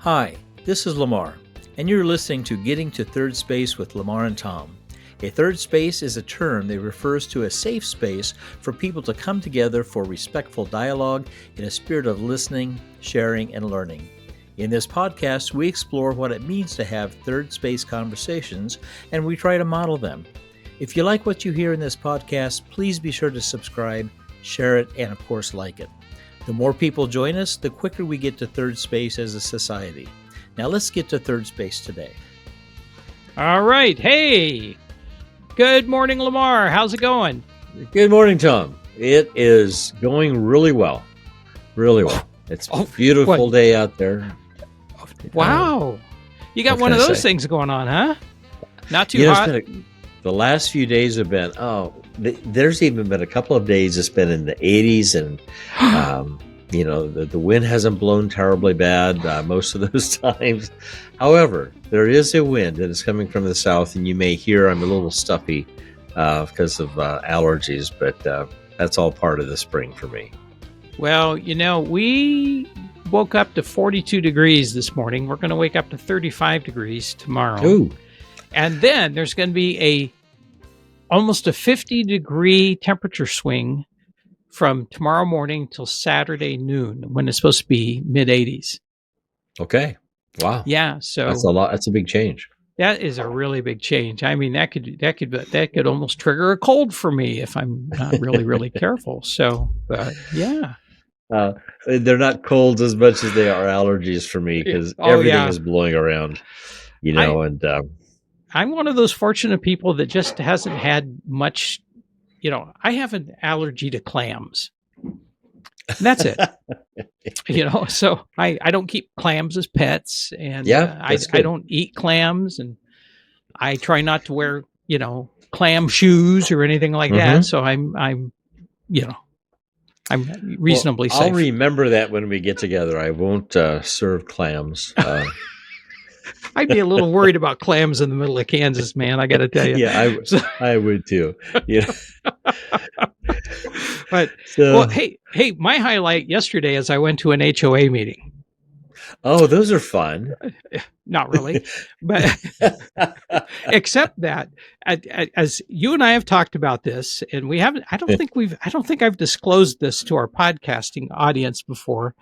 Hi, this is Lamar, and you're listening to Getting to Third Space with Lamar and Tom. A third space is a term that refers to a safe space for people to come together for respectful dialogue in a spirit of listening, sharing, and learning. In this podcast, we explore what it means to have third space conversations, and we try to model them. If you like what you hear in this podcast, please be sure to subscribe, share it, and of course, like it. The more people join us, the quicker we get to third space as a society. Now let's get to third space today. All right. Hey, good morning, Lamar. How's it going? Good morning, Tom. It is going really well. Really well. It's a beautiful day out there. Wow. You got one of those things going on, huh? Not too hot? The last few days have been, there's even been a couple of days it's been in the 80s, and, the wind hasn't blown terribly bad most of those times. However, there is a wind, and it's coming from the south, and you may hear I'm a little stuffy because of allergies, but that's all part of the spring for me. Well, we woke up to 42 degrees this morning. We're going to wake up to 35 degrees tomorrow. Ooh. And then there's going to be almost a 50-degree temperature swing from tomorrow morning till Saturday noon, when it's supposed to be mid-80s. Okay. Wow. Yeah. So that's a lot. That's a big change. That is a really big change. I mean, that could almost trigger a cold for me if I'm not really, really careful. So, yeah. They're not colds as much as they are allergies for me, because everything is blowing around, I'm one of those fortunate people that just hasn't had much, I have an allergy to clams. And that's it. So I don't keep clams as pets, and I don't eat clams, and I try not to wear, clam shoes or anything like that. So I'm reasonably safe. I'll remember that when we get together. I won't serve clams. I'd be a little worried about clams in the middle of Kansas, man. I got to tell you. Yeah, I would too. But hey, my highlight yesterday is I went to an HOA meeting. Oh, those are fun. Not really, but except that as you and I have talked about this, and we haven't. I don't think I've disclosed this to our podcasting audience before,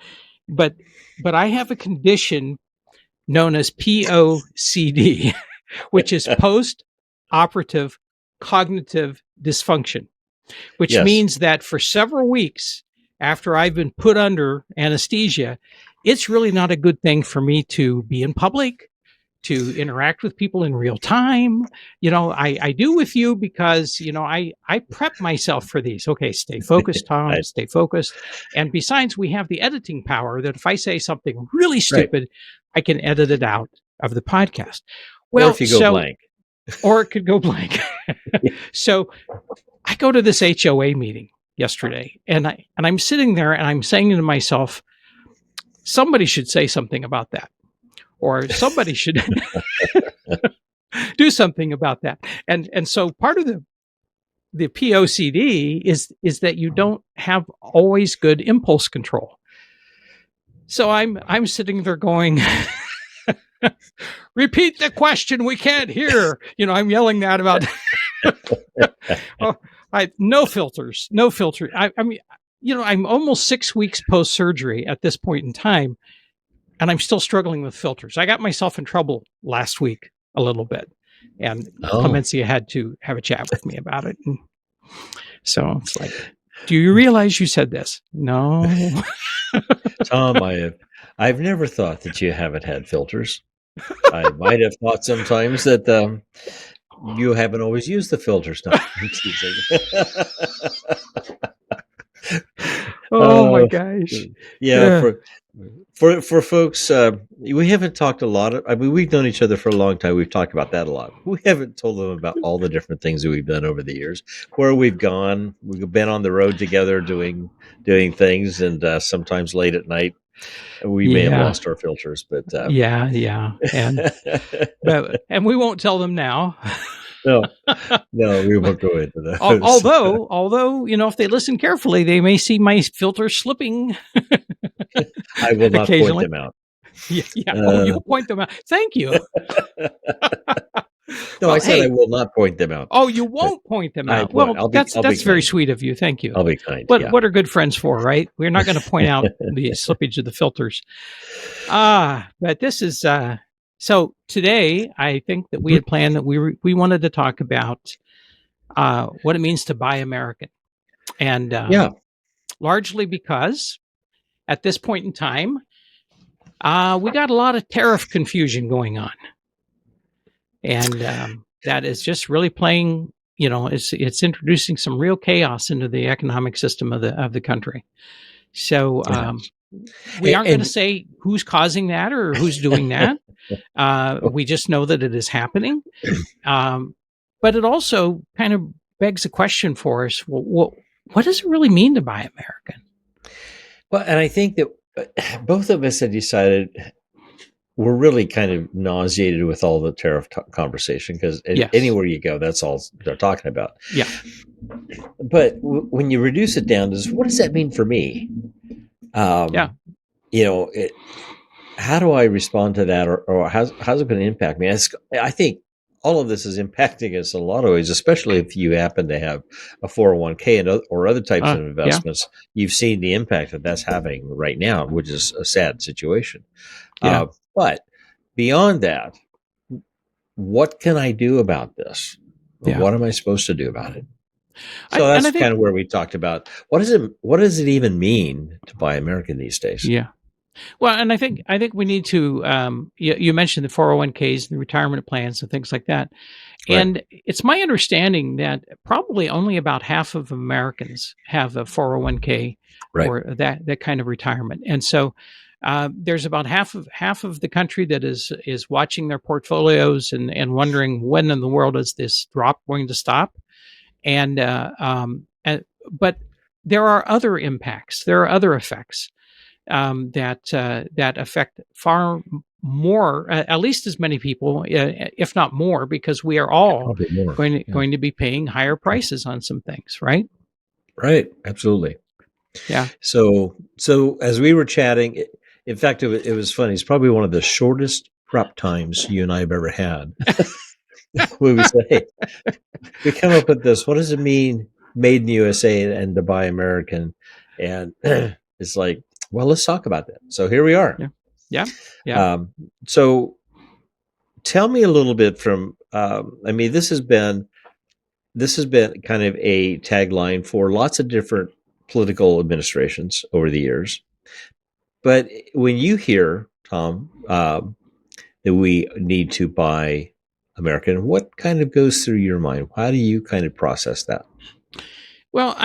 but I have a condition known as POCD, which is post-operative cognitive dysfunction, which means that for several weeks after I've been put under anesthesia, it's really not a good thing for me to be in public, to interact with people in real time. I do with you because, I prep myself for these. Okay, stay focused, Tom, stay focused. And besides, we have the editing power that if I say something really stupid, I can edit it out of the podcast. Well, or if you go blank. Or it could go blank. So I go to this HOA meeting yesterday, and I'm sitting there and I'm saying to myself, somebody should say something about that. Or somebody should do something about that. And so part of the POCD is that you don't have always good impulse control. So I'm sitting there going, repeat the question, we can't hear. I'm yelling that about no filters. I mean, I'm almost 6 weeks post-surgery at this point in time, and I'm still struggling with filters. I got myself in trouble last week a little bit, and Clemencia had to have a chat with me about it. And so it's like, do you realize you said this? No. Tom, I've never thought that you haven't had filters. I might have thought sometimes that you haven't always used the filters. No, I'm teasing. Oh my gosh! Yeah. For folks, we haven't talked a lot. We've known each other for a long time. We've talked about that a lot. We haven't told them about all the different things that we've done over the years, where we've gone. We've been on the road together doing things, and sometimes late at night, we may have lost our filters. But and we won't tell them now. No, we won't go into that. Although, if they listen carefully, they may see my filter slipping. I will not point them out. Yeah. Oh, you'll point them out. Thank you. No, Well, I said I hey. will not point them out. Oh, you But won't point them I out. won't. Well, I'll be that's very kind. sweet of you. Thank you. I'll be kind. What Yeah. what are good friends for, right? We're not going to point out the slippage of the filters. But this is so today. I think that we had planned that we wanted to talk about what it means to buy American, and Yeah. largely because at this point in time, we got a lot of tariff confusion going on, and that is just really playing. It's introducing some real chaos into the economic system of the country. So we aren't going to And say who's causing that or who's doing that. We just know that it is happening. But it also kind of begs a question for us. Well, what does it really mean to buy American? well, and I think that both of us had decided we're really kind of nauseated with all the tariff conversation because Yes. anywhere you go, that's all they're talking about. Yeah. But when you reduce it down to what does that mean for me? Yeah. How do I respond to that, or how's it going to impact me? I think all of this is impacting us in a lot of ways, especially if you happen to have a 401k or other types of investments. Yeah. You've seen the impact that that's having right now, which is a sad situation. Yeah. But beyond that, what can I do about this? Yeah. What am I supposed to do about it? So that's kind of where we talked about what does it even mean to buy American these days? Yeah. Well, and I think we need to. You mentioned the 401ks and the retirement plans and things like that, and it's my understanding that probably only about half of Americans have a 401k or that kind of retirement, and so there's about half of the country that is watching their portfolios and wondering when in the world is this drop going to stop, but there are other impacts, there are other effects. That affect far more, at least as many people, if not more, because we are all going to be paying higher prices on some things, right? Right, absolutely. Yeah. So as we were chatting, in fact, it was funny. It's probably one of the shortest prep times you and I have ever had. When we say, hey, we come up with this. What does it mean, made in the USA and to buy American? And it's like, well, let's talk about that. So here we are. Yeah. So tell me a little bit from, this has been kind of a tagline for lots of different political administrations over the years. But when you hear, Tom, that we need to buy American, what kind of goes through your mind? How do you kind of process that? Well,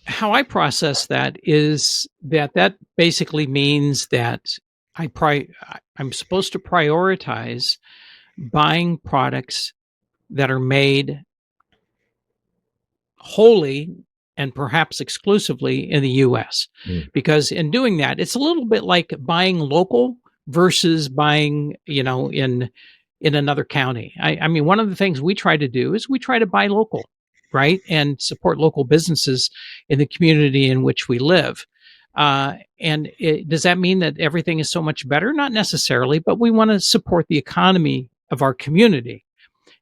how I process that is that basically means that I'm supposed to prioritize buying products that are made wholly and perhaps exclusively in the U.S. Because in doing that, it's a little bit like buying local versus buying, in another county. I mean, one of the things we try to do is we try to buy local, right? And support local businesses in the community in which we live. Does that mean that everything is so much better? Not necessarily, but we want to support the economy of our community.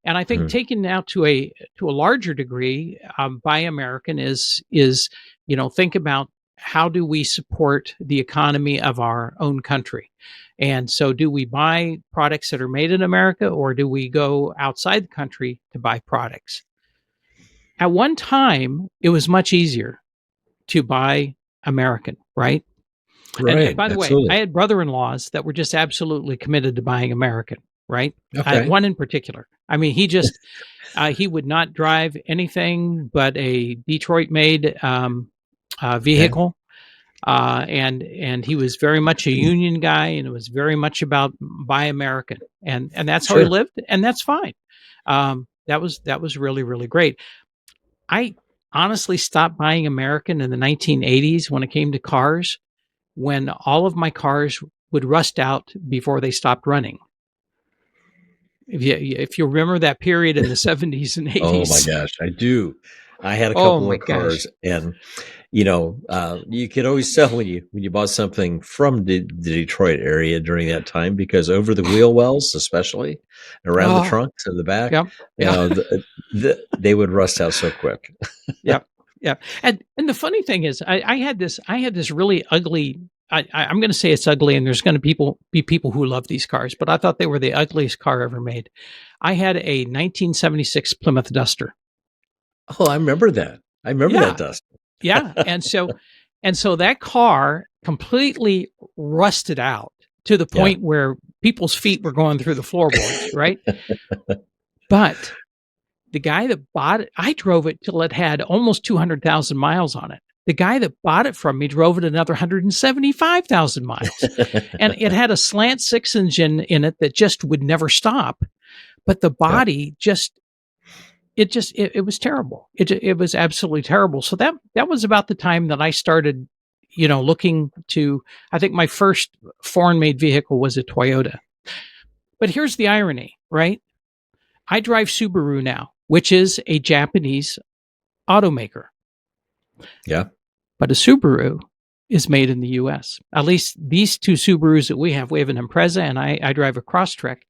And I think taken now to a larger degree, Buy American is think about how do we support the economy of our own country. And so do we buy products that are made in America, or do we go outside the country to buy products? At one time, it was much easier to buy American, right? Right. And by the way, I had brother-in-laws that were just absolutely committed to buying American, right? Okay. One in particular. I mean, he just he would not drive anything but a Detroit-made vehicle, and he was very much a union guy, and it was very much about buy American, and that's how he lived, and that's fine. That was really, really great. I honestly stopped buying American in the 1980s when it came to cars, when all of my cars would rust out before they stopped running. If you remember that period in the 70s and 80s. Oh my gosh, I do. I had a couple of cars, and you could always tell when you bought something from the Detroit area during that time, because over the wheel wells, especially around the Oh, trunks and the back, yeah, yeah. they would rust out so quick. Yep. Yeah. And the funny thing is, I had this really ugly. I'm going to say it's ugly, and there's going to be people who love these cars, but I thought they were the ugliest car ever made. I had a 1976 Plymouth Duster. Oh, I remember that. I remember that Yeah, dust. yeah. And so that car completely rusted out to the Yeah. point where people's feet were going through the floorboards, right? But the guy that bought it, I drove it till it had almost 200,000 miles on it. The guy that bought it from me drove it another 175,000 miles. And it had a slant six engine in it that just would never stop. But the body it was terrible. It was absolutely terrible. So that was about the time that I started, looking to, I think my first foreign made vehicle was a Toyota. But here's the irony, right? I drive Subaru now, which is a Japanese automaker. Yeah. But a Subaru is made in the US. At least these two Subarus that we have an Impreza and I drive a Crosstrek.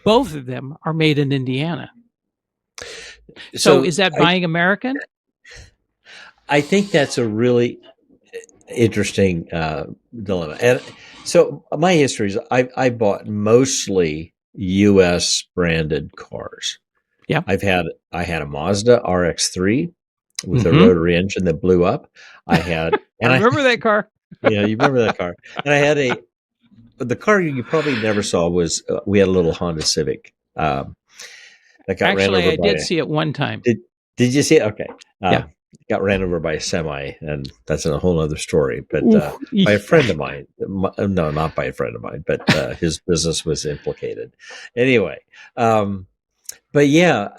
Both of them are made in Indiana. So is that buying American? I think that's a really interesting dilemma. And so my history is I bought mostly U.S. branded cars. Yeah. I had a Mazda RX-3 with a rotary engine that blew up. I remember that car. Yeah, you remember that car. And I had the car you probably never saw was we had a little Honda Civic that got ran over by. I did see it one time. Did you see it? Okay. Yeah. Got ran over by a semi, and that's a whole other story. But by a friend of mine, no, not by a friend of mine, but his business was implicated. Anyway, but yeah.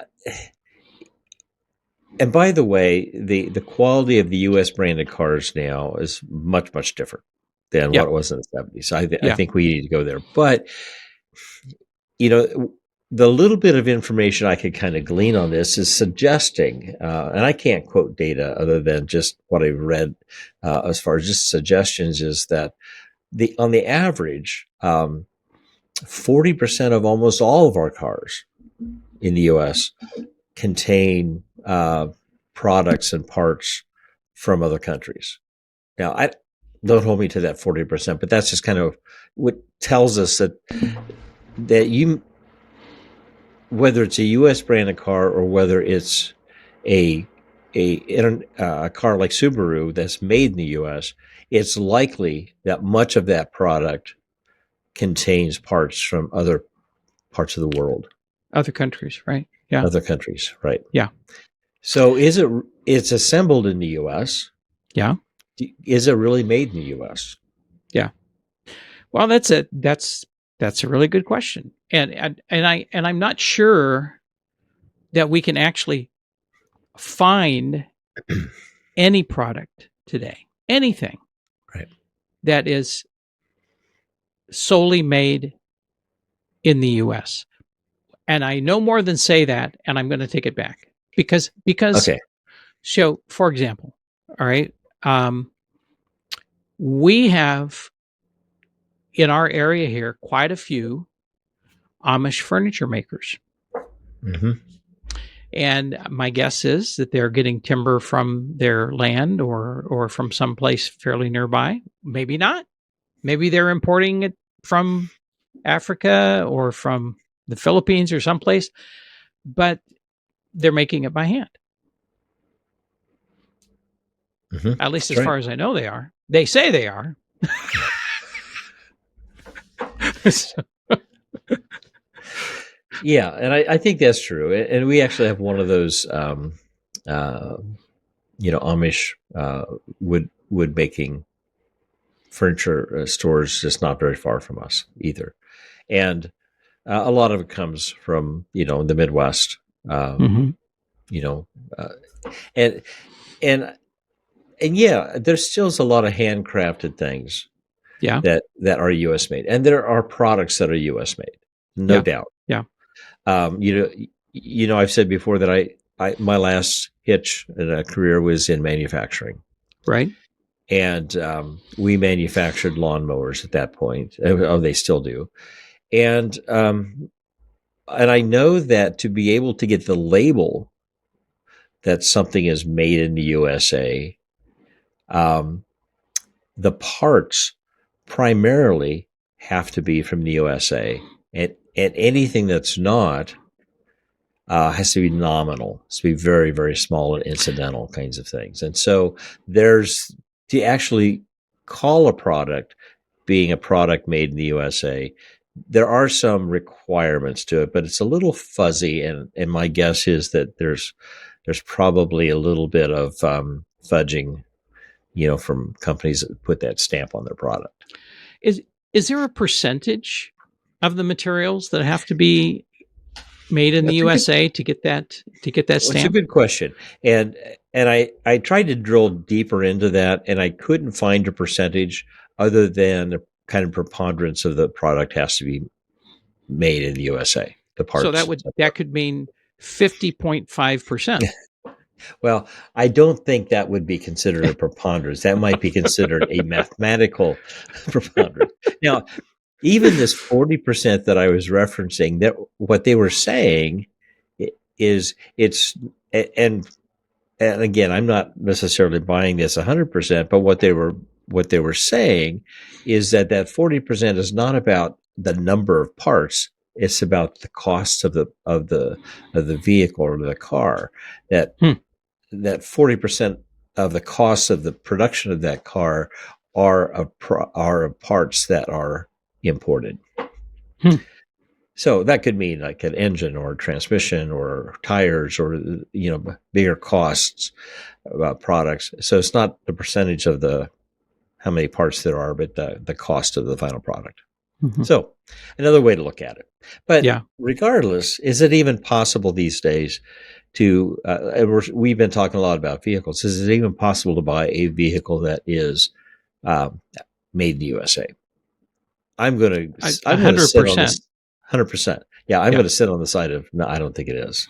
And by the way, the quality of the U.S. branded cars now is much, much different than what it was in the 70s. I think we need to go there. But, the little bit of information I could kind of glean on this is suggesting, and I can't quote data other than just what I read as far as just suggestions, is that on the average, 40% of almost all of our cars in the U.S. contain products and parts from other countries. Now, I don't hold me to that 40%, but that's just kind of what tells us that whether it's a U.S. branded car or whether it's a car like Subaru that's made in the U.S., it's likely that much of that product contains parts from other parts of the world, other countries, right? Yeah, other countries, right? Yeah. So it's assembled in the U.S.? Yeah. Is it really made in the U.S.? Yeah. Well, that's a really good question, and I'm not sure that we can actually find any product today, anything, right, that is solely made in the U.S. And I no more than say that, and I'm going to take it back because okay. So, for example, all right, we have in our area here quite a few Amish furniture makers. Mm-hmm. And my guess is that they're getting timber from their land or from someplace fairly nearby. Maybe not. Maybe they're importing it from Africa or from the Philippines or someplace, but they're making it by hand. Mm-hmm. At least That's as far as I know they are. They say they are. Yeah, and I think that's true. And we actually have one of those, Amish wood making furniture stores just not very far from us either. And a lot of it comes from, the Midwest, Mm-hmm. And yeah, there still is a lot of handcrafted things that are U.S. made. And there are products that are U.S. made, no doubt. Yeah. I've said before that my last hitch in a career was in manufacturing. Right. And we manufactured lawnmowers at that point. Oh, they still do. And I know that to be able to get the label that something is made in the USA, the parts primarily have to be from the USA, and anything that's not has to be nominal. It's to be very, very small and incidental kinds of things. And so there's to actually call a product being a product made in the USA, there are some requirements to it, but it's a little fuzzy. And my guess is that there's probably a little bit of fudging, from companies that put that stamp on their product. Is there a percentage of the materials that have to be made in the USA to get that stamp? It's a good question, and I tried to drill deeper into that, and I couldn't find a percentage other than the kind of preponderance of the product has to be made in the USA. The parts. So that could mean 50.5%. Well, I don't think that would be considered a preponderance. That might be considered a mathematical preponderance. Now, even this 40% that I was referencing, that what they were saying is and again, I'm not necessarily buying this 100%, but what they were saying is that 40% is not about the number of parts. It's about the cost of the vehicle or the car. That 40% of the cost of the production of that car are of parts that are imported. So that could mean like an engine or transmission or tires or bigger costs about products. So it's not the percentage of how many parts there are, but the cost of the final product. Mm-hmm. So another way to look at it. But regardless, is it even possible these days to? We've been talking a lot about vehicles. Is it even possible to buy a vehicle that is made in the USA? I'm going to 100%. 100%. Yeah, I'm going to sit on the side of no. I don't think it is.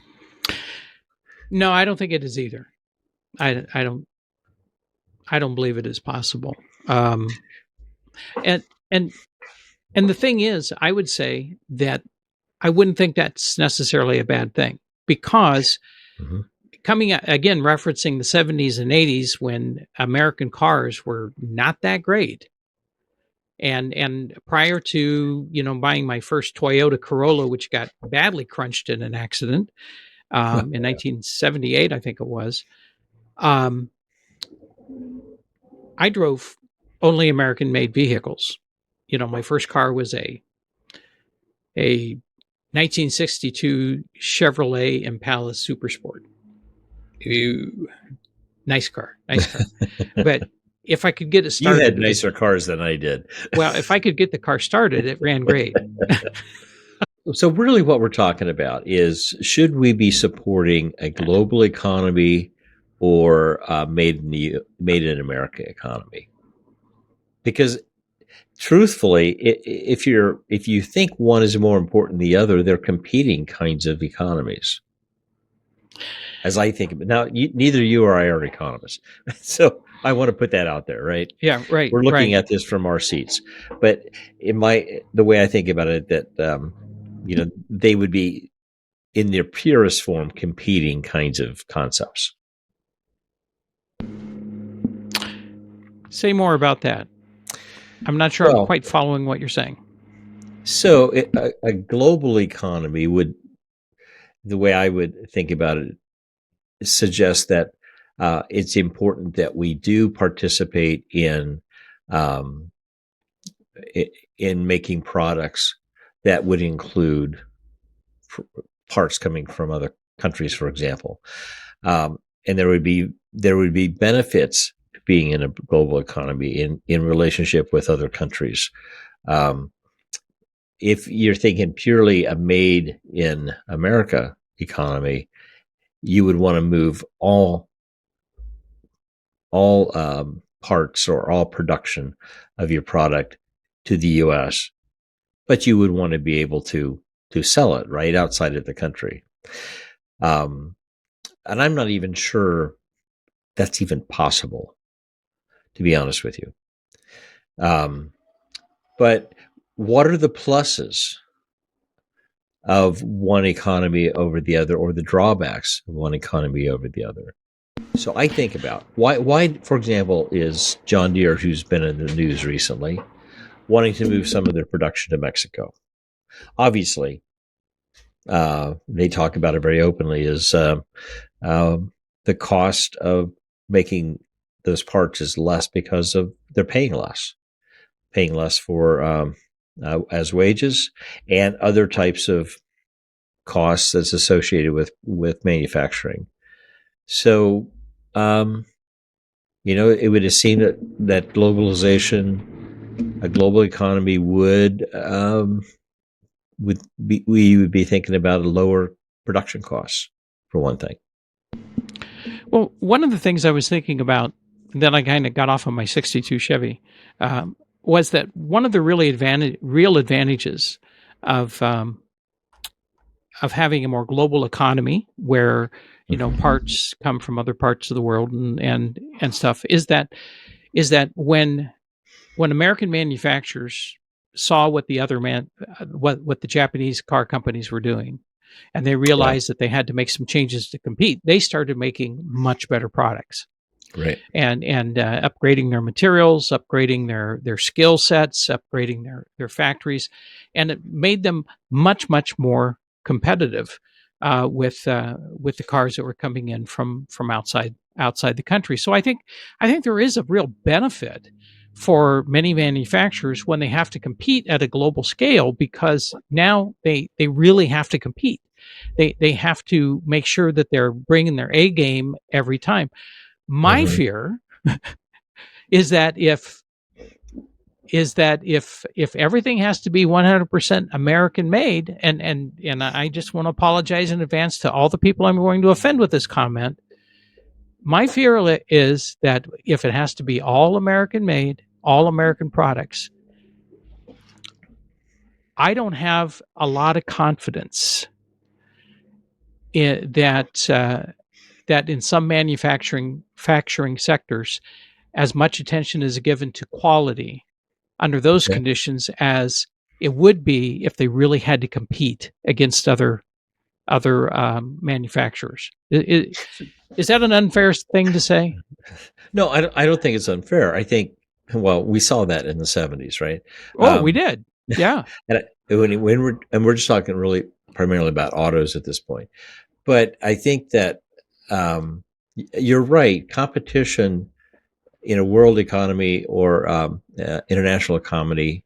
No, I don't think it is either. I don't believe it is possible. And the thing is, I would say that I wouldn't think that's necessarily a bad thing because coming again, referencing the 70s and 80s when American cars were not that great. And prior to, buying my first Toyota Corolla, which got badly crunched in an accident in 1978, I think it was, I drove only American-made vehicles. My first car was a 1962 Chevrolet Impala Super Sport. Ooh, nice car. But if I could get it started... You had nicer cars than I did. Well, if I could get the car started, it ran great. So really what we're talking about is, should we be supporting a global economy or made in America economy? Because truthfully, if you think one is more important than the other, they're competing kinds of economies. As I think of it. Now, neither you or I are economists. So I want to put that out there, right? Yeah, right. We're looking at this from our seats. But the way I think about it, that they would be in their purest form competing kinds of concepts. Say more about that. I'm not sure I'm quite following what you're saying. So a global economy would, the way I would think about it, suggest that it's important that we do participate in making products that would include parts coming from other countries, for example, and there would be benefits to being in a global economy in relationship with other countries. If you're thinking purely a made in America economy, you would want to move all parts or all production of your product to the U.S., but you would want to be able to sell it right outside of the country. And I'm not even sure that's even possible. to be honest with you. But what are the pluses of one economy over the other, or the drawbacks of one economy over the other? So I think about why, for example, is John Deere, who's been in the news recently, wanting to move some of their production to Mexico? Obviously, they talk about it very openly, is the cost of making those parts is less because of they're paying less for as wages and other types of costs that's associated with manufacturing. So, it would seem that globalization, a global economy we would be thinking about lower production costs, for one thing. Well, one of the things I was thinking about that I kind of got off of my 62 Chevy was that one of the real advantages of having a more global economy where parts come from other parts of the world and stuff is that when American manufacturers saw what the what the Japanese car companies were doing, and they realized that they had to make some changes to compete, they started making much better products. Right. And upgrading their materials, upgrading their skill sets, upgrading their factories, and it made them much more competitive with the cars that were coming in from outside the country. So I think there is a real benefit for many manufacturers when they have to compete at a global scale, because now they really have to compete. They have to make sure that they're bringing their A game every time. My fear is that if everything has to be 100% American made, and I just want to apologize in advance to all the people I'm going to offend with this comment. My fear is that if it has to be all American made, all American products, I don't have a lot of confidence in that in some manufacturing sectors, as much attention is given to quality under those conditions as it would be if they really had to compete against other manufacturers. Is that an unfair thing to say? No, I don't think it's unfair. I think, well, we saw that in the 70s, right? Oh, we did. Yeah. And we're just talking really primarily about autos at this point. But I think that you're right. Competition in a world economy or international economy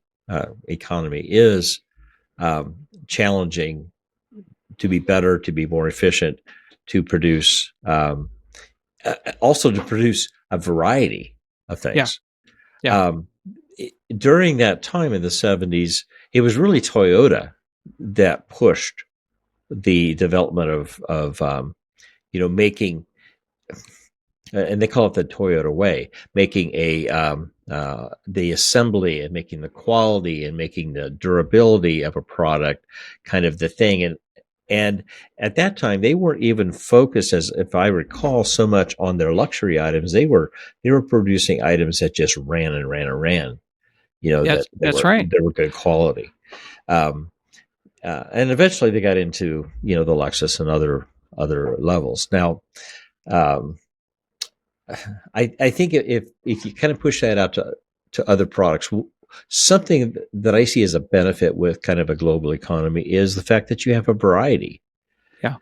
is challenging to be better, to be more efficient, to produce, also to produce a variety of things. Yeah. During that time in the 70s, it was really Toyota that pushed the development of making, and they call it the Toyota way, making the assembly and making the quality and making the durability of a product kind of the thing. And at that time, they weren't even focused, as if I recall, so much on their luxury items. They were producing items that just ran and ran and ran. That's right. They were good quality. And eventually they got into, the Lexus and other levels. Now, I think if you kind of push that out to other products, something that I see as a benefit with kind of a global economy is the fact that you have a variety. Yeah.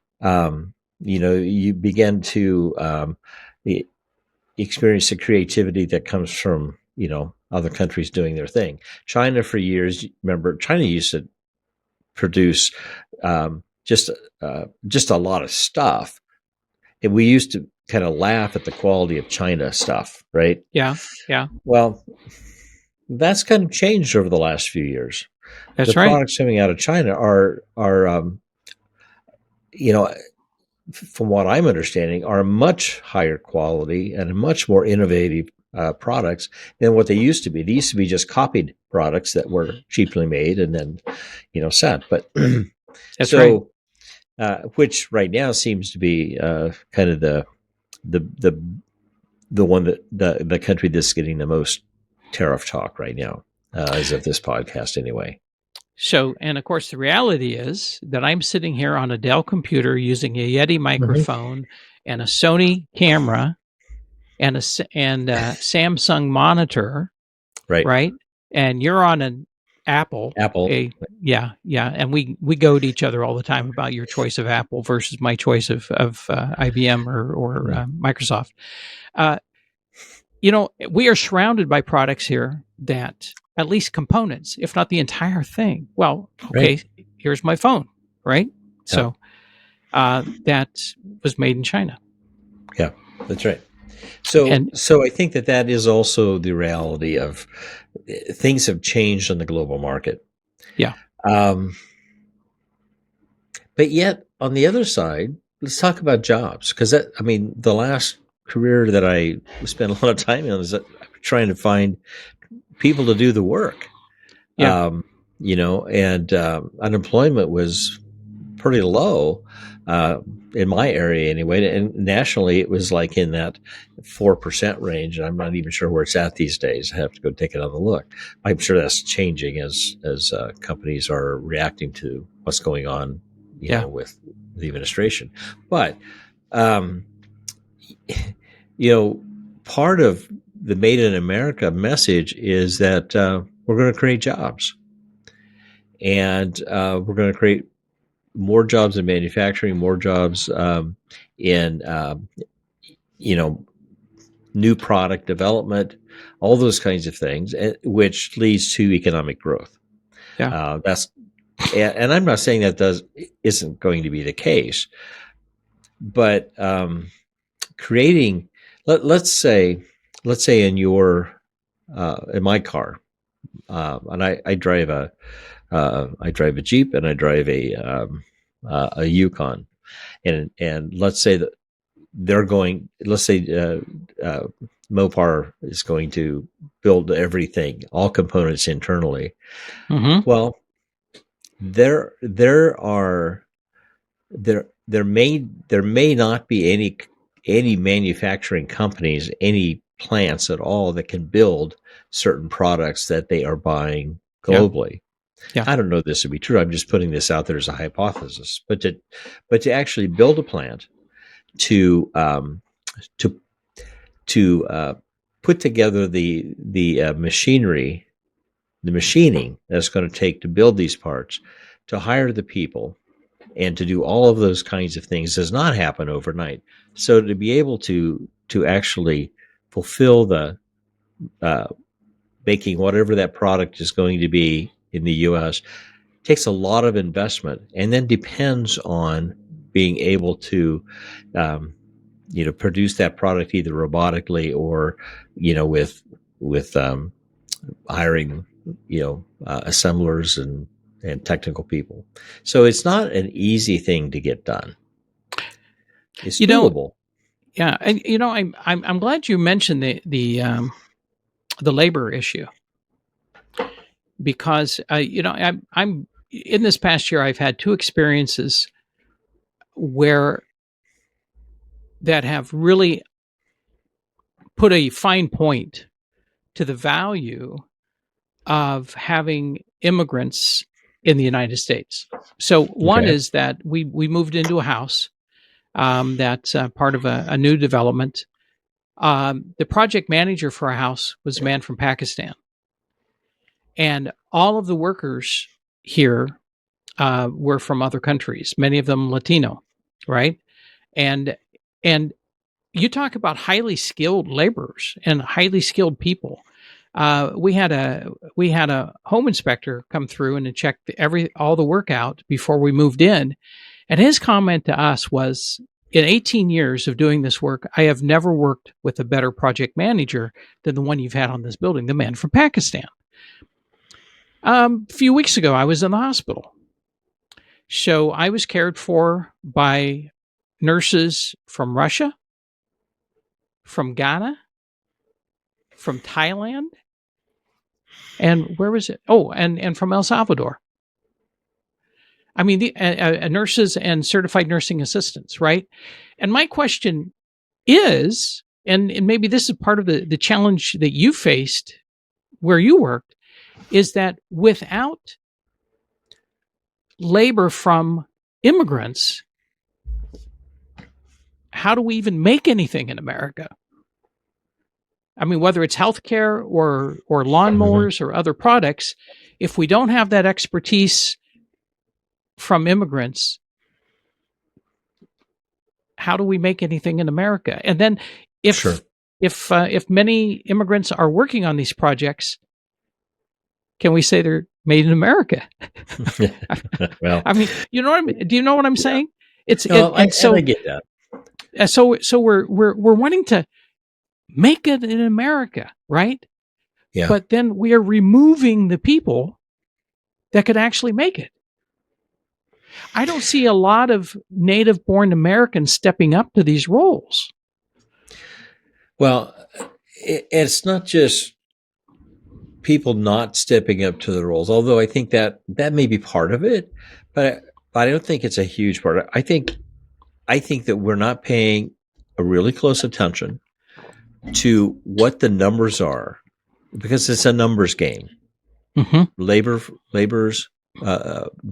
You begin to experience the creativity that comes from, other countries doing their thing. China, for years, remember, China used to produce just a lot of stuff. And we used to kind of laugh at the quality of China stuff, right? Yeah. Well, that's kind of changed over the last few years. That's the right. Products coming out of China are from what I'm understanding, are much higher quality and much more innovative products than what they used to be. They used to be just copied products that were cheaply made and then, sent. But that's right. Which right now seems to be kind of the the one that the country that's getting the most tariff talk right now, as of this podcast, anyway. So, and of course, the reality is that I'm sitting here on a Dell computer using a Yeti microphone and a Sony camera and a Samsung monitor, right? And you're on an Apple. Yeah, and we goad each other all the time about your choice of Apple versus my choice of IBM or Microsoft. We are surrounded by products here that, at least components, if not the entire thing. Well, okay, here's my phone, right? Yeah. So that was made in China. Yeah, that's right. So I think that is also the reality of things have changed on the global market. Yeah. But yet, on the other side, let's talk about jobs, because the last career that I spent a lot of time on is trying to find people to do the work. Yeah. And unemployment was pretty low in my area anyway, and nationally it was like in that 4% range, and I'm not even sure where it's at these days. I have to go take another look. I'm sure that's changing as companies are reacting to what's going on, with the administration. But part of the Made in America message is that we're going to create jobs, and we're going to create more jobs in manufacturing, more jobs in new product development, all those kinds of things, which leads to economic growth. Yeah, and I'm not saying that isn't going to be the case, but creating, let's say in my car, and I drive a Jeep, and I drive a Yukon, and let's say that Mopar is going to build everything, all components internally. Mm-hmm. Well, there may not be any manufacturing companies, any plants at all that can build certain products that they are buying globally. Yeah. I don't know if this would be true. I'm just putting this out there as a hypothesis. But to actually build a plant to put together the machinery, the machining that's going to take to build these parts, to hire the people, and to do all of those kinds of things does not happen overnight. So to be able to actually fulfill the making whatever that product is going to be in the U.S. takes a lot of investment, and then depends on being able to produce that product either robotically or with hiring assemblers and technical people. So it's not an easy thing to get done. It's doable. Yeah, and I'm glad you mentioned the labor issue, because I'm in this past year I've had two experiences that have really put a fine point to the value of having immigrants in the United States. So one is that we moved into a house that's part of a new development. The project manager for our house was a man from Pakistan. And all of the workers here were from other countries, many of them Latino, right? And you talk about highly skilled laborers and highly skilled people. We had a home inspector come through and check all the work out before we moved in. And his comment to us was, in 18 years of doing this work, I have never worked with a better project manager than the one you've had on this building, the man from Pakistan. A few weeks ago, I was in the hospital. So I was cared for by nurses from Russia, from Ghana, from Thailand, and where was it? Oh, and from El Salvador. I mean, the nurses and certified nursing assistants, right? And my question is, and maybe this is part of the challenge that you faced where you worked, is that without labor from immigrants, how do we even make anything in America? I mean, whether it's healthcare or lawnmowers or other products, if we don't have that expertise from immigrants, how do we make anything in America? And then if many immigrants are working on these projects, can we say they're made in America? Well, I mean, you know what I mean? Do you know what I'm saying? I get that. So we're wanting to make it in America, right? Yeah. But then we are removing the people that could actually make it. I don't see a lot of native-born Americans stepping up to these roles. Well, it's not just people not stepping up to the roles, although I think that may be part of it, but I don't think it's a huge part. I think that we're not paying a really close attention to what the numbers are, because it's a numbers game. Mm-hmm. The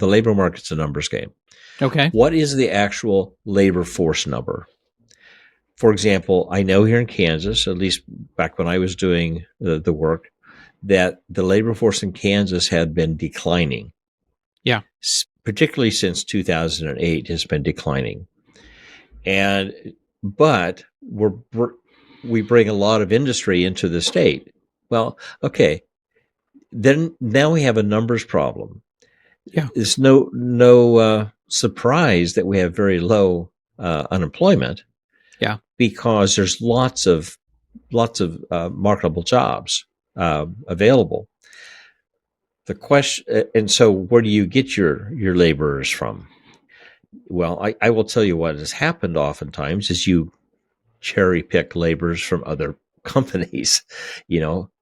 labor market's a numbers game. Okay. What is the actual labor force number? For example, I know here in Kansas, at least back when I was doing the work, that the labor force in Kansas had been declining. Yeah. Particularly since 2008 has been declining. But we bring a lot of industry into the state. Well, okay. Then now we have a numbers problem. Yeah. It's no surprise that we have very low unemployment. Yeah. Because there's lots of marketable jobs available. The question, and so where do you get your laborers from? Well, I will tell you what has happened oftentimes is you cherry pick laborers from other companies,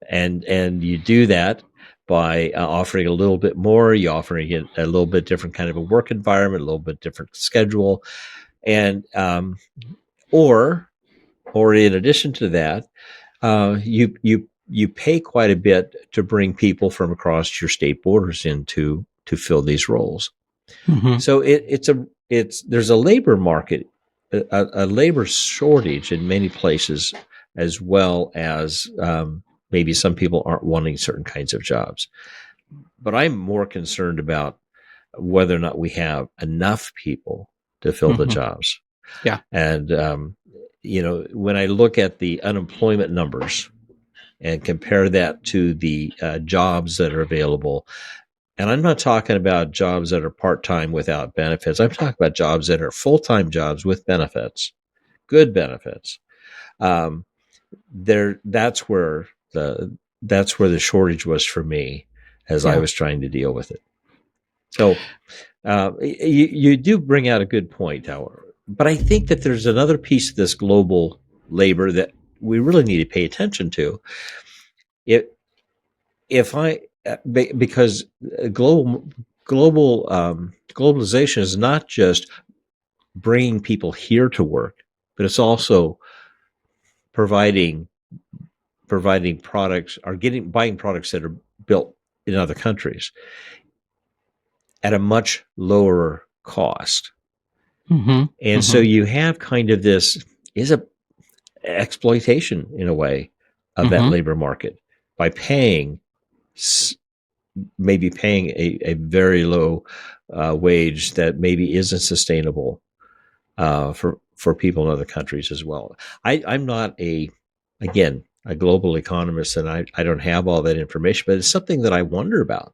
and you do that by offering a little bit more. You offering it a little bit different kind of a work environment, a little bit different schedule, and or in addition to that, you pay quite a bit to bring people from across your state borders in to fill these roles. Mm-hmm. So there's a labor market, a labor shortage in many places, as well as maybe some people aren't wanting certain kinds of jobs. But I'm more concerned about whether or not we have enough people to fill the jobs. Yeah. And when I look at the unemployment numbers and compare that to the jobs that are available, and I'm not talking about jobs that are part-time without benefits. I'm talking about jobs that are full-time jobs with benefits, good benefits. That's where the shortage was for me as I was trying to deal with it. So you do bring out a good point, however. But I think that there's another piece of this global labor that we really need to pay attention to. Because globalization is not just bringing people here to work, but it's also providing products or buying products that are built in other countries at a much lower cost. Mm-hmm. And so you have kind of this is a exploitation in a way of that labor market by maybe paying a very low wage that maybe isn't sustainable for people in other countries as well. I'm not a global economist, and I don't have all that information, but it's something that I wonder about.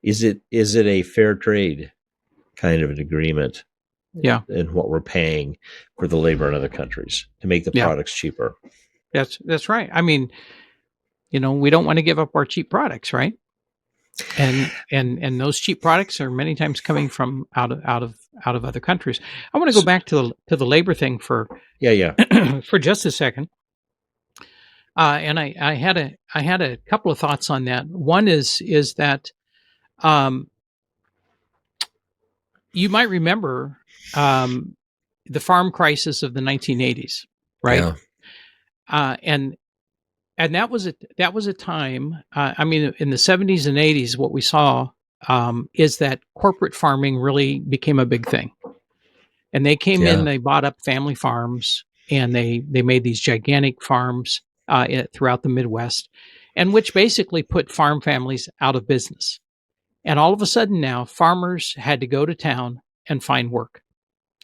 Is it a fair trade kind of an agreement? Yeah. And what we're paying for the labor in other countries to make the products cheaper. That's right. I mean, we don't want to give up our cheap products, right? And those cheap products are many times coming from out of other countries. I want to go back to the labor thing for for just a second. And I had a couple of thoughts on that. One is that you might remember the farm crisis of the 1980s, right? Yeah. And that was a time. I mean, in the 70s and 80s, what we saw is that corporate farming really became a big thing, and they came in, Yeah. they bought up family farms, and they made these gigantic farms throughout the Midwest, and which basically put farm families out of business. And all of a sudden now, farmers had to go to town and find work.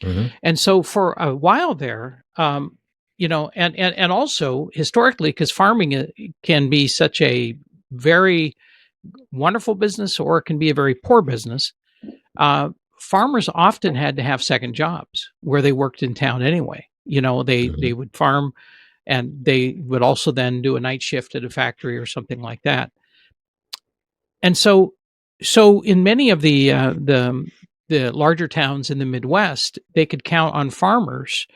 Hmm. And so for a while there, and also historically, because farming can be such a very wonderful business or it can be a very poor business. Uh, Farmers often had to have second jobs where they worked in town anyway. They Hmm. would farm, and they would also then do a night shift at a factory or something like that. And so in many of the larger towns in the Midwest, they could count on farmers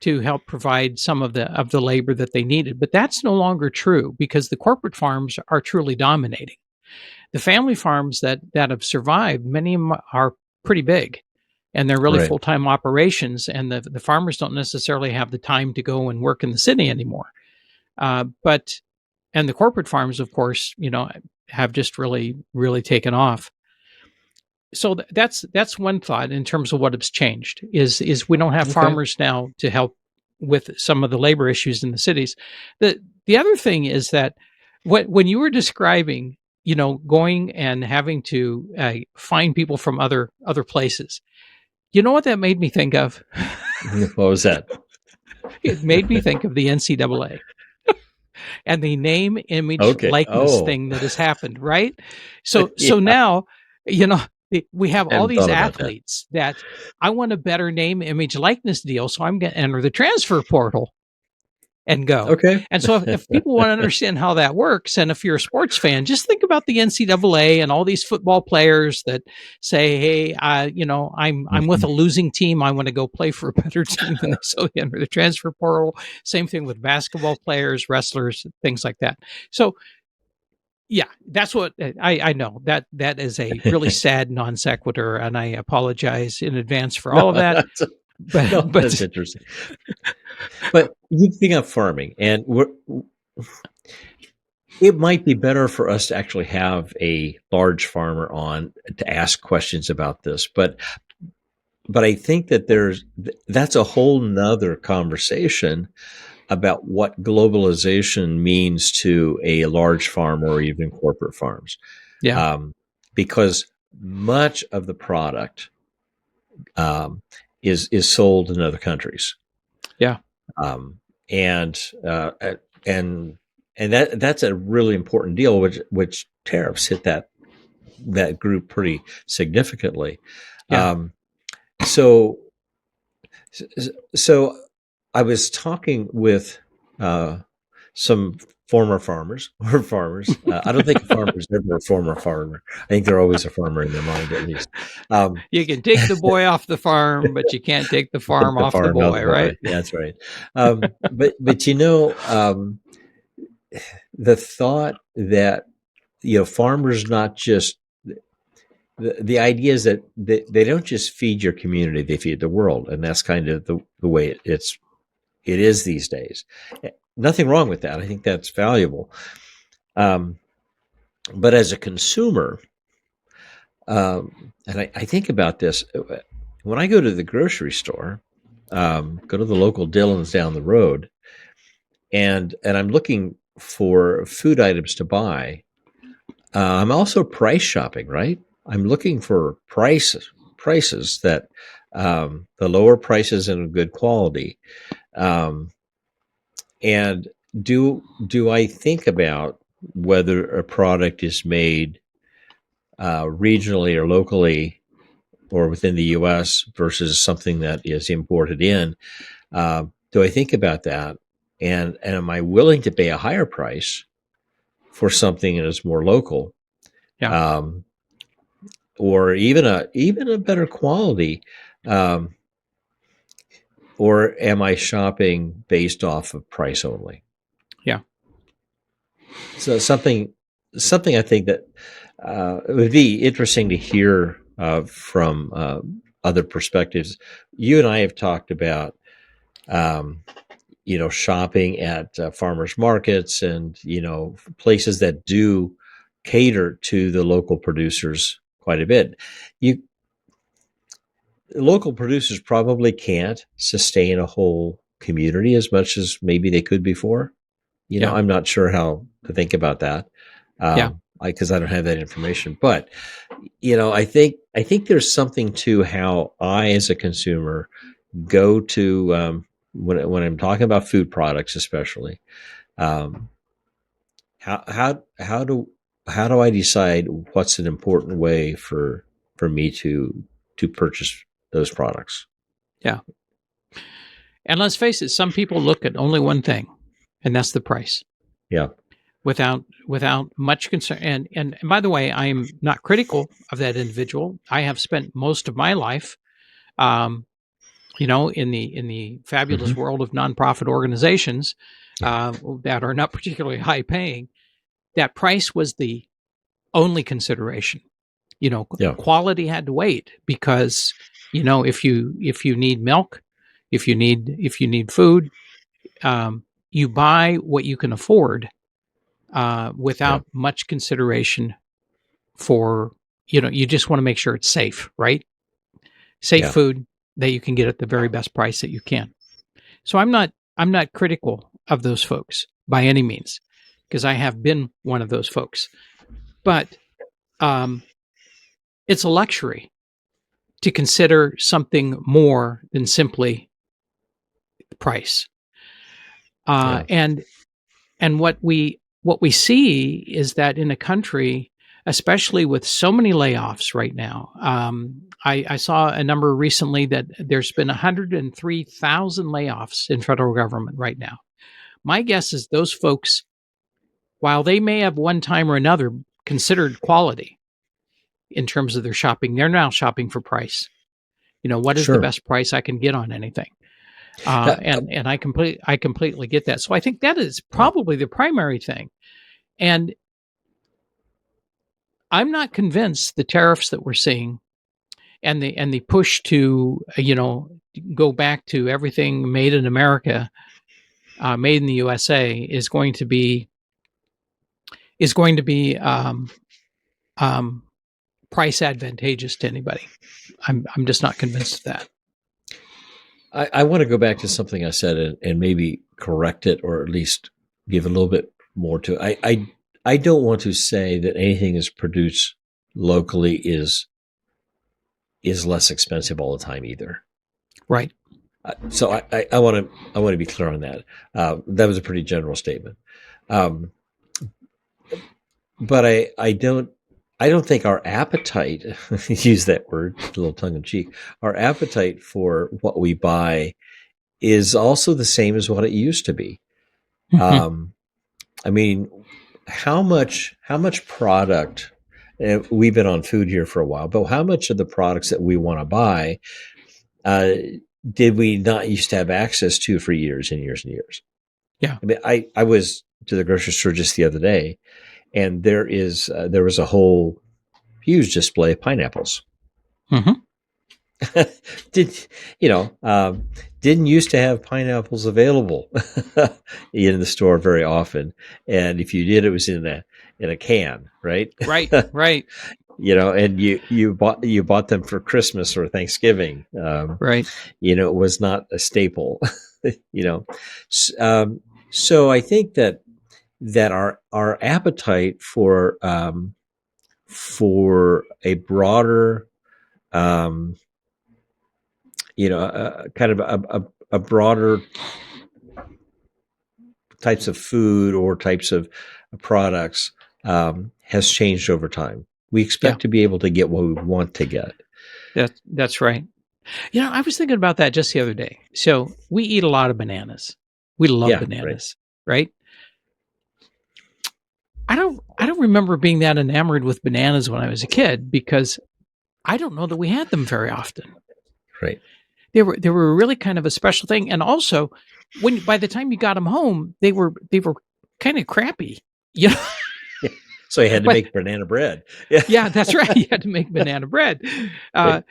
to help provide some of the labor that they needed. But that's no longer true because the corporate farms are truly dominating. The family farms that have survived, many of them are pretty big, and they're really Right. full-time operations, and the farmers don't necessarily have the time to go and work in the city anymore. But and the corporate farms, of course, have just really taken off. So that's one thought in terms of what has changed is we don't have Okay. farmers now to help with some of the labor issues in the cities. The other thing is that when you were describing, going and having to find people from other places, you know what that made me think of? What was that? It made me think of the NCAA and the name, image, Okay. likeness Oh, thing that has happened, right? So yeah. now, you know, we have all Hadn't these thought about that. athletes that I want a better name, image, likeness deal, so I'm going to enter the transfer portal and go. Okay. And so if people want to understand how that works, and if you're a sports fan, just think about the NCAA and all these football players that say, "Hey, I'm with a Mhm. losing team. I want to go play for a better team," and so they enter the transfer portal. Same thing with basketball players, wrestlers, things like that. So yeah, that's what I know. That is a really sad non sequitur, and I apologize in advance for No, all of that. that's But no, that's interesting. But you think of farming, and it might be better for us to actually have a large farmer on to ask questions about this. But I think that that's a whole nother conversation about what globalization means to a large farm or even corporate farms, yeah, um, because much of the product is sold in other countries, yeah, um, and uh, and and that's a really important deal, which tariffs hit that group pretty significantly. yeah. Um, so so I was talking with uh, some former farmers or farmers. I don't think a farmer is ever a former farmer. I think they're always a farmer in their mind, at least. Um, You can take the boy off the farm, but you can't take the farm the off the farm, not the boy, boy. right? Yeah, that's right. But the thought that farmers not just the idea is that they don't just feed your community; they feed the world, and that's kind of the way it is these days. Nothing wrong with that. I think that's valuable. Um, but as a consumer, and I think about this when I go to the grocery store, go to the local Dillon's down the road, and I'm looking for food items to buy. I'm also price shopping, right? I'm looking for prices that the lower prices and good quality. Um, and do I think about whether a product is made regionally or locally or within the U.S. versus something that is imported in? Do I think about that? And am I willing to pay a higher price for something that is more local, Yeah, um, or even a better quality? Um, or am I shopping based off of price only? yeah, So something I think that it would be interesting to hear from other perspectives. You and I have talked about, um, shopping at farmers markets and, places that do cater to the local producers quite a bit. Local producers probably can't sustain a whole community as much as maybe they could before. Yeah. I'm not sure how to think about that. Yeah. Because I don't have that information, but I think there's something to how I, as a consumer, go to when I'm talking about food products, especially. Um, how do I decide what's an important way for me to purchase those products? Yeah. And let's face it, some people look at only one thing, and that's the price. Yeah. Without much concern. And by the way, I am not critical of that individual. I have spent most of my life, in the fabulous Mm-hmm. world of nonprofit organizations that are not particularly high paying. That price was the only consideration. Yeah. Quality had to wait because if you need milk, if you need food, you buy what you can afford without much consideration for, you just want to make sure it's safe, right? Safe food that you can get at the very best price that you can. So I'm not critical of those folks by any means, because I have been one of those folks. But it's a luxury to consider something more than simply the price. And what we see is that in a country, especially with so many layoffs right now, I saw a number recently that there's been 103,000 layoffs in federal government right now. My guess is those folks, while they may have one time or another considered quality in terms of their shopping, they're now shopping for price. What is the best price I can get on anything? And I completely get that. So I think that is probably the primary thing. And I'm not convinced the tariffs that we're seeing and the push to, go back to everything made in America, made in the USA is going to be price advantageous to anybody. I'm just not convinced of that. I want to go back to something I said and maybe correct it, or at least give a little bit more to it. I don't want to say that anything is produced locally is less expensive all the time either. Right. So I want to be clear on that. That was a pretty general statement. But I don't think our appetite, use that word a little tongue in cheek, our appetite for what we buy is also the same as what it used to be. Mm-hmm. I mean, how much product, we've been on food here for a while, but how much of the products that we want to buy did we not used to have access to for years and years and years? Yeah. I mean, I was to the grocery store just the other day, and there was a whole huge display of pineapples. Mm-hmm. Didn't used to have pineapples available in the store very often, and if you did, it was in a can, right? Right. And you bought them for Christmas or Thanksgiving. Right. It was not a staple. So I think that our appetite for a broader, kind of a broader types of food or types of products has changed over time. We expect to be able to get what we want to get. That's right. I was thinking about that just the other day. So we eat a lot of bananas. We love bananas, right? I don't remember being that enamored with bananas when I was a kid, because I don't know that we had them very often. Right. They were really kind of a special thing, and also by the time you got them home, they were kind of crappy. So you had to make banana bread. Yeah, that's right. You had to make banana bread. But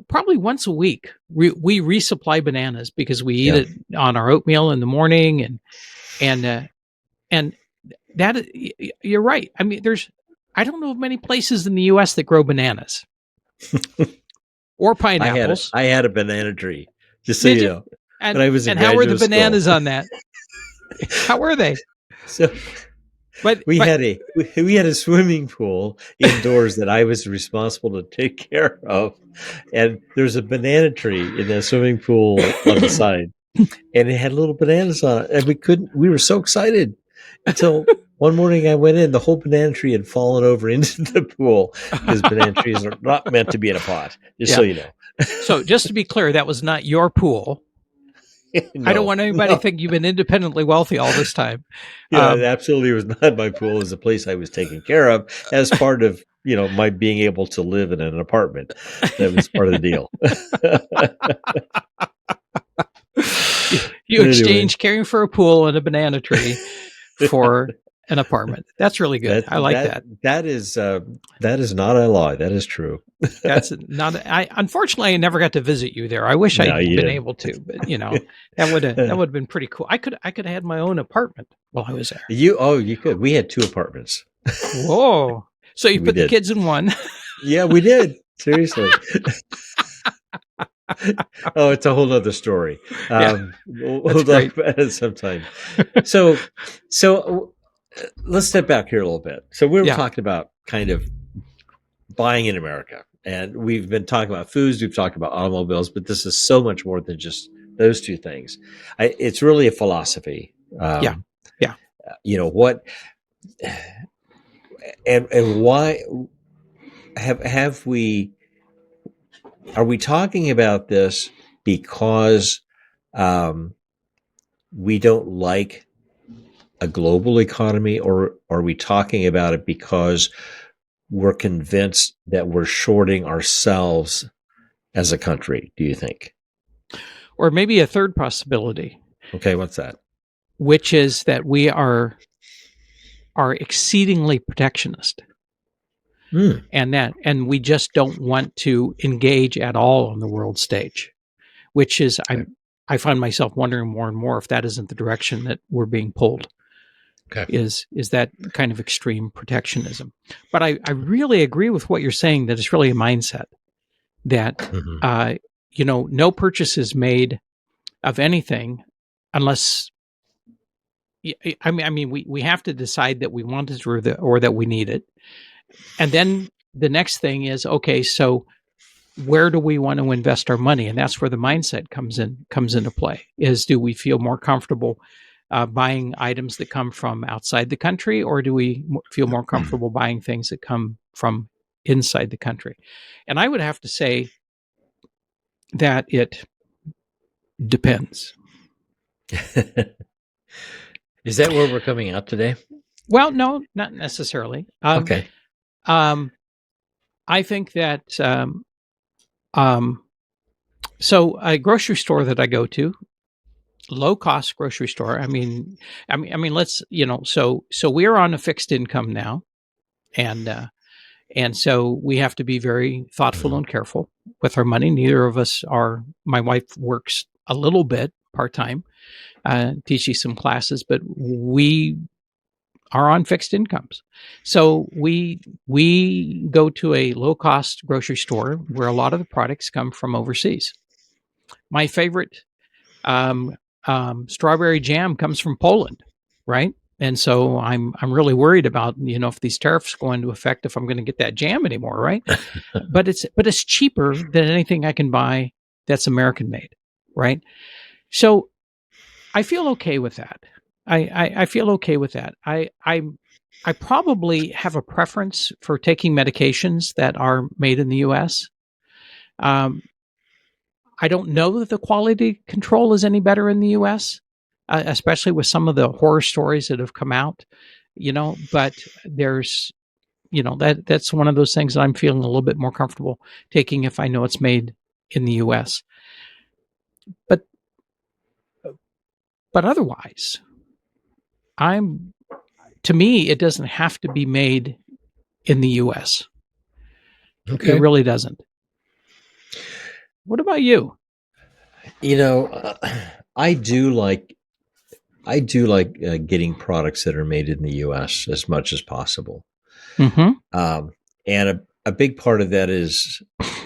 probably once a week, we resupply bananas because we eat Yeah. it on our oatmeal in the morning, and that you're right. I mean, I don't know of many places in the U.S. that grow bananas or pineapples. I had a banana tree, just so Did you you? know, And when I was in how were the graduate school. bananas on that? How were they? So But we had a swimming pool indoors that I was responsible to take care of, and there's a banana tree in the swimming pool on the side, and it had little bananas on it, and we were so excited until one morning I went in, the whole banana tree had fallen over into the pool, because banana trees are not meant to be in a pot, just so you know. So just to be clear, that was not your pool. I don't want anybody to think you've been independently wealthy all this time. Yeah, it absolutely was not my pool. It was a place I was taking care of as part of, my being able to live in an apartment. That was part of the deal. You exchange caring for a pool and a banana tree for an apartment. That's really good. I like that. That is not a lie. That is true. That's not. Unfortunately, I never got to visit you there. I wish I'd been able to, but that would have been pretty cool. I could have had my own apartment while I was there. You could. We had 2 apartments. Whoa! So you put the kids in one. Yeah, we did. Seriously. Oh, it's a whole other story. We'll talk about it sometime. So let's step back here a little bit. So we were talking about kind of buying in America, and we've been talking about foods, we've talked about automobiles, but this is so much more than just those 2 things. It's really a philosophy. What and why are we talking about this because we don't like a global economy, or are we talking about it because we're convinced that we're shorting ourselves as a country, do you think? Or maybe a third possibility. Okay, what's that? Which is that we are exceedingly protectionist. And we just don't want to engage at all on the world stage, which is I find myself wondering more and more if that isn't the direction that we're being pulled. Okay. Is that kind of extreme protectionism. But I really agree with what you're saying, that it's really a mindset that no purchase is made of anything unless we have to decide that we want it or that we need it. And then the next thing is, okay, so where do we want to invest our money? And that's where the mindset comes into play. Is, do we feel more comfortable buying items that come from outside the country, or do we feel more comfortable buying things that come from inside the country? And I would have to say that it depends. Is that where we're coming out today? Well, no, not necessarily. Okay. I think that so a grocery store that I go to, low cost grocery store. I mean, let's so we're on a fixed income now, and so we have to be very thoughtful and careful with our money. Neither of us are. My wife works a little bit part time, teaching some classes, but we are on fixed incomes. So we go to a low cost grocery store where a lot of the products come from overseas. My favorite strawberry jam comes from Poland, right? And so I'm really worried about, if these tariffs go into effect, if I'm going to get that jam anymore, right? but it's cheaper than anything I can buy that's American made, right? So I feel okay with that. I feel okay with that. I probably have a preference for taking medications that are made in the U.S. I don't know that the quality control is any better in the U.S., especially with some of the horror stories that have come out. But there's, that's one of those things that I'm feeling a little bit more comfortable taking if I know it's made in the U.S. But otherwise, to me, it doesn't have to be made in the U.S. Okay. It really doesn't. What about you? You know, I do like getting products that are made in the U.S. as much as possible. Mm-hmm. And a big part of that is,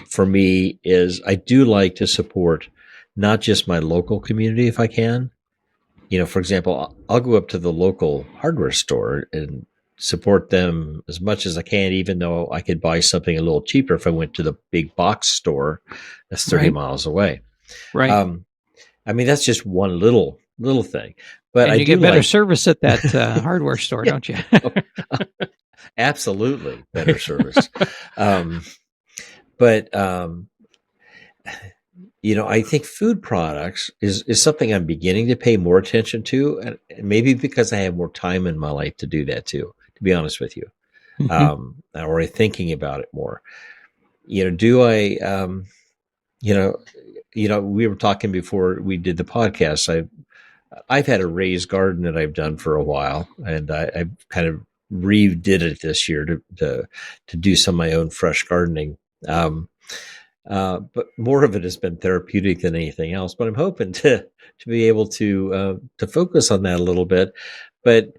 for me, is I do like to support not just my local community if I can. You know, for example, I'll go up to the local hardware store and support them as much as I can, even though I could buy something a little cheaper if I went to the big box store that's 30 Right. miles away. Right. I mean, that's just one little thing, but And I you do get better like, service at that hardware store, yeah, don't you? absolutely better service. Um, but you know, I think food products is something I'm beginning to pay more attention to, and maybe because I have more time in my life to do that too. To be honest with you, Mm-hmm. or thinking about it more. You know, do I? You know, we were talking before we did the podcast. I've had a raised garden that I've done for a while, and I kind of redid it this year to do some of my own fresh gardening. But more of it has been therapeutic than anything else. But I'm hoping to be able to focus on that a little bit. But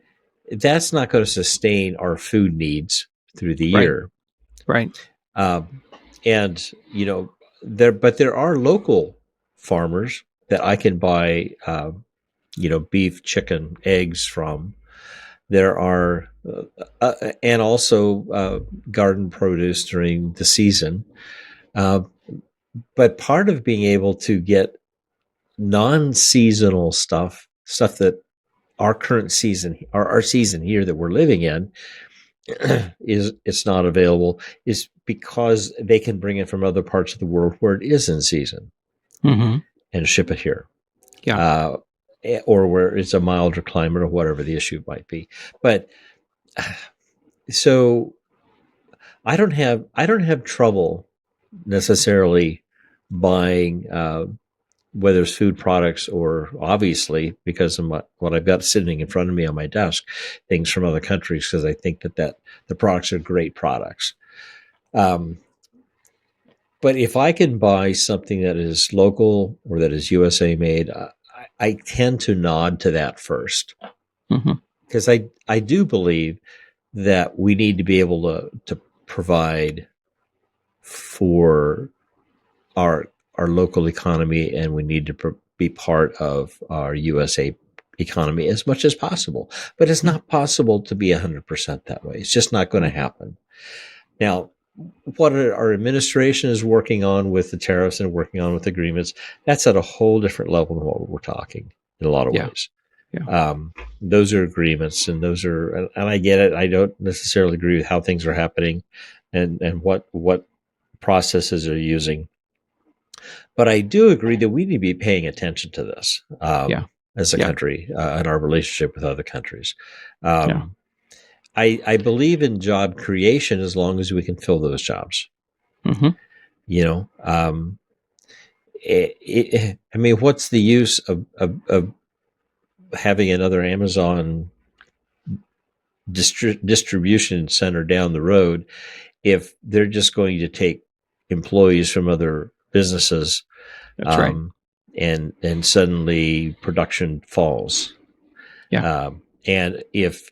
that's not going to sustain our food needs through the Right. year. Right. And you know, there are local farmers that I can buy, you know, beef, chicken, eggs from. There are, and also garden produce during the season. Uh, but part of being able to get non-seasonal stuff that our current season, our season here that we're living in, is it's not available, is because they can bring it from other parts of the world where it is in season Mm-hmm. and ship it here. Yeah. Or where it's a milder climate or whatever the issue might be. But so I don't have trouble necessarily buying, whether it's food products or, obviously, because of what I've got sitting in front of me on my desk, things from other countries, because I think that the products are great products. But if I can buy something that is local or that is USA made, I tend to nod to that first, Mm-hmm. because I do believe that we need to be able to provide for our local economy, and we need to be part of our USA economy as much as possible. But it's not possible to be 100% that way. It's just not going to happen. Now, what our administration is working on with the tariffs and working on with agreements, that's at a whole different level than what we're talking in a lot of Yeah. ways. Yeah. Those are agreements, and I get it. I don't necessarily agree with how things are happening and what processes are using. But I do agree that we need to be paying attention to this, Yeah. as a Yeah. country, and our relationship with other countries. Yeah. I believe in job creation as long as we can fill those jobs. Mm-hmm. You know, I mean, what's the use of having another Amazon distribution center down the road if they're just going to take employees from other businesses, That's right. and suddenly production falls. Yeah. And if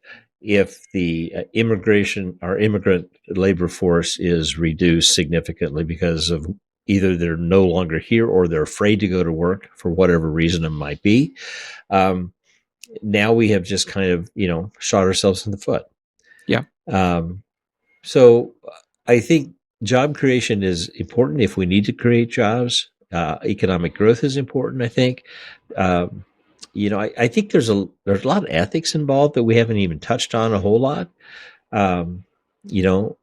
the immigrant labor force is reduced significantly because of either they're no longer here or they're afraid to go to work for whatever reason it might be, now we have just kind of, shot ourselves in the foot. Yeah. So I think job creation is important if we need to create jobs. Economic growth is important, I think. I think there's a lot of ethics involved that we haven't even touched on a whole lot. Um, you know,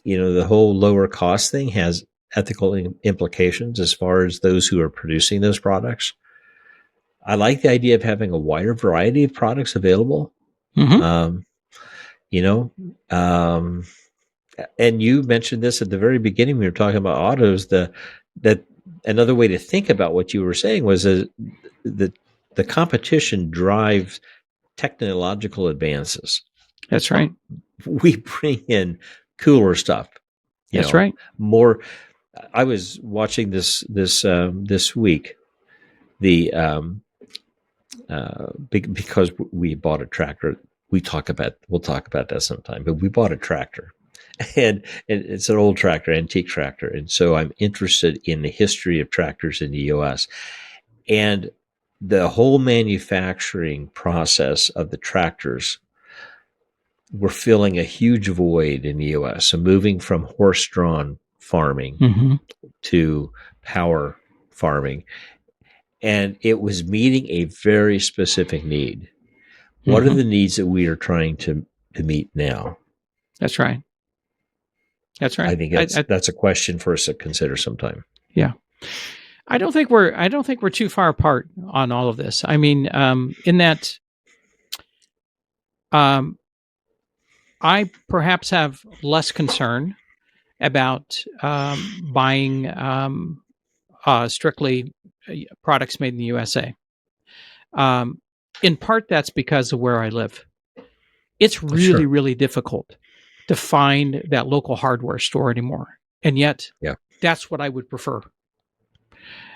the whole lower cost thing has ethical implications as far as those who are producing those products. I like the idea of having a wider variety of products available. Mm-hmm. Um, you know, um, and you mentioned this at the very beginning. We were talking about autos. That another way to think about what you were saying was the competition drives technological advances. That's right. We bring in cooler stuff. That's right. More. I was watching this week, the because we bought a tractor. We'll talk about that sometime. But we bought a tractor, and it's an old tractor, antique tractor, and so I'm interested in the history of tractors in the U.S. and the whole manufacturing process of the tractors. We're filling a huge void in the U.S. So moving from horse-drawn farming to power farming, and it was meeting a very specific need. What are the needs that we are trying to meet now? That's right. That's right. I think that's a question for us to consider sometime. Yeah. I don't think we're too far apart on all of this. I mean, in that, I perhaps have less concern about buying strictly products made in the USA. In part, that's because of where I live. It's really, really difficult to find that local hardware store anymore. And yet, that's what I would prefer.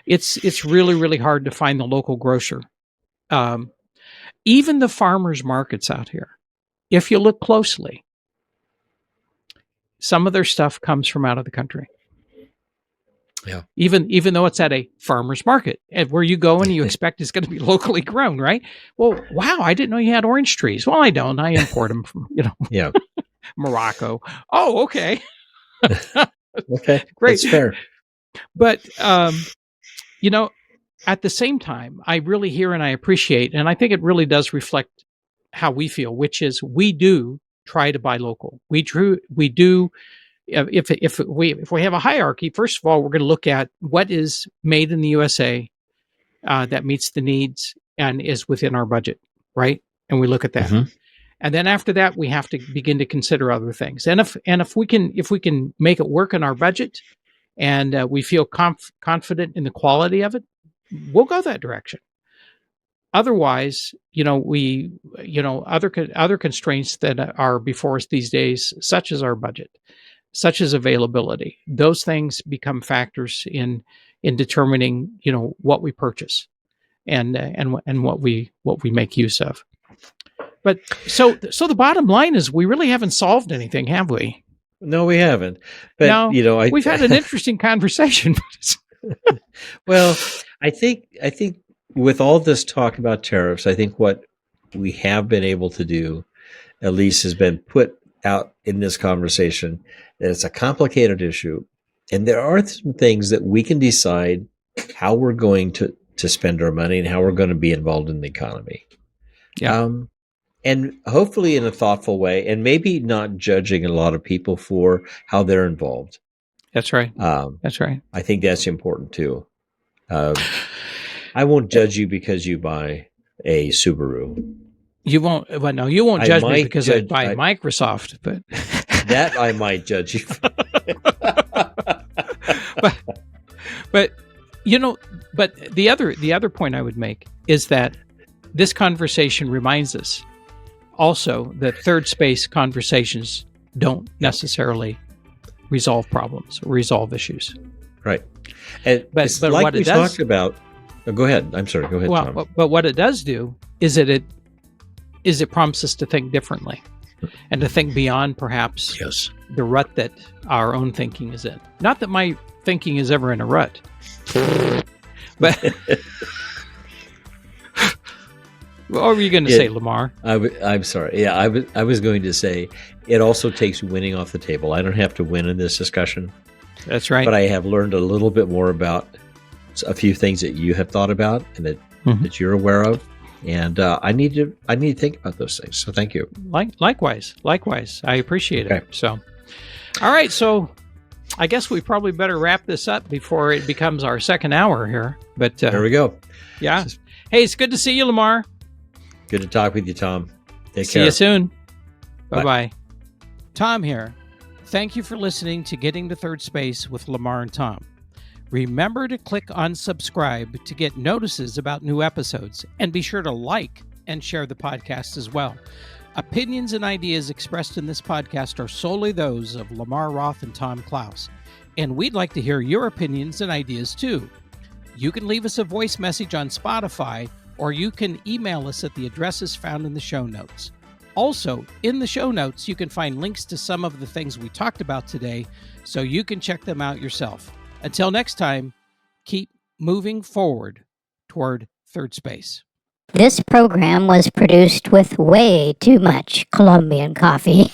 It's really, really hard to find the local grocer. Even the farmers markets out here, if you look closely, some of their stuff comes from out of the country. Yeah. Even though it's at a farmer's market, and where you go and you expect it's going to be locally grown, right? Well, wow, I didn't know you had orange trees. Well, I don't. I import them from, Morocco. Oh, okay. Okay. Great. That's fair. But, at the same time, I really hear and I appreciate, and I think it really does reflect how we feel, which is we do try to buy local. We do. If we have a hierarchy, first of all, we're going to look at what is made in the USA that meets the needs and is within our budget, right? And we look at that, and then after that, we have to begin to consider other things. And if we can make it work in our budget, and we feel confident in the quality of it, we'll go that direction. Otherwise, other constraints that are before us these days, such as our budget, such as availability, those things become factors in determining, what we purchase and what we make use of. But so the bottom line is we really haven't solved anything, have we? No, we haven't. But no, we've had an interesting conversation. Well, I think with all this talk about tariffs, I think what we have been able to do, at least, has been put out in this conversation that it's a complicated issue, and there are some things that we can decide how we're going to spend our money and how we're going to be involved in the economy. Yeah. And hopefully in a thoughtful way, and maybe not judging a lot of people for how they're involved. That's right. That's right. I think that's important too. I won't judge you because you buy a Subaru. You won't. Well, no, you won't judge me because I buy Microsoft. But that I might judge you. but the other point I would make is that this conversation reminds us also that third space conversations don't necessarily resolve problems or resolve issues. Right. And but like what we talked about. Oh, go ahead. I'm sorry. Go ahead, Tom. But what it does do is it prompts us to think differently and to think beyond perhaps the rut that our own thinking is in. Not that my thinking is ever in a rut, but what were you going to say, Lamar? I'm sorry. Yeah, I was going to say it also takes winning off the table. I don't have to win in this discussion. That's right. But I have learned a little bit more about a few things that you have thought about and that you're aware of. And I need to think about those things. So thank you. Likewise. I appreciate it. So, all right. So I guess we probably better wrap this up before it becomes our second hour here. But there we go. Yeah. Hey, it's good to see you, Lamar. Good to talk with you, Tom. Take care. See you soon. Bye-bye. Tom here. Thank you for listening to Getting to Third Space with Lamar and Tom. Remember to click on subscribe to get notices about new episodes, and be sure to like and share the podcast as well. Opinions and ideas expressed in this podcast are solely those of Lamar Roth and Tom Klaus, and we'd like to hear your opinions and ideas too. You can leave us a voice message on Spotify, or you can email us at the addresses found in the show notes. Also, in the show notes, you can find links to some of the things we talked about today, so you can check them out yourself. Until next time, keep moving forward toward third space. This program was produced with way too much Colombian coffee.